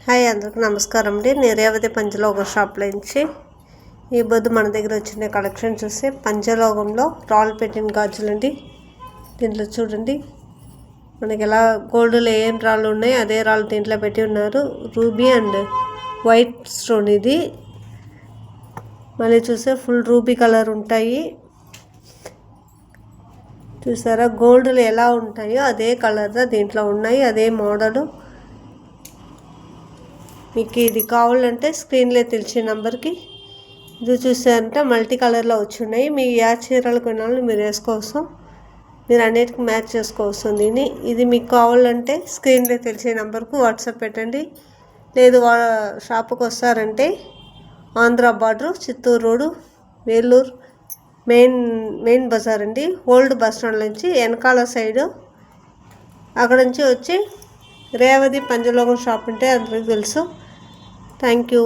Hi అందరికి నమస్కారం అండి. నేను రేవతి పంచలోగ షాప్లో నుంచి ఈ బొద్దు మన దగ్గర వచ్చిన కలెక్షన్ చూస్తే పంచలోగంలో రాళ్ళు పెట్టిన గాజులు అండి. దీంట్లో చూడండి మనకి ఎలా గోల్డ్లో ఏం రాళ్ళు ఉన్నాయో అదే రాళ్ళు దీంట్లో పెట్టి ఉన్నారు. రూబీ అండ్ వైట్ స్టోన్ ఇది. మళ్ళీ చూస్తే ఫుల్ రూబీ కలర్ ఉంటాయి. చూసారా గోల్డ్లో ఎలా ఉంటాయో అదే కలర్లో దీంట్లో ఉన్నాయి, అదే మోడలు. మీకు ఇది కావాలంటే స్క్రీన్లో తెలిసే నెంబర్కి ఇది చూసారంటే మల్టీ కలర్లో వచ్చి ఉన్నాయి. మీ ఏ చీరలు కొనాలని మీరు వేసుకోవచ్చు, మీరు అన్నిటికి మ్యాచ్ చేసుకోవచ్చు దీన్ని. ఇది మీకు కావాలంటే స్క్రీన్లో తెలిసే నెంబర్కు వాట్సాప్ పెట్టండి. లేదు షాపుకి వస్తారంటే Andhra border Chittoor road Vellore main బజార్ అండి. ఓల్డ్ బస్ స్టాండ్ నుంచి వెనకాల సైడు అక్కడ నుంచి వచ్చి రేవతి పంచలోగం షాప్ అంటే అందరికీ తెలుసు. Thank you.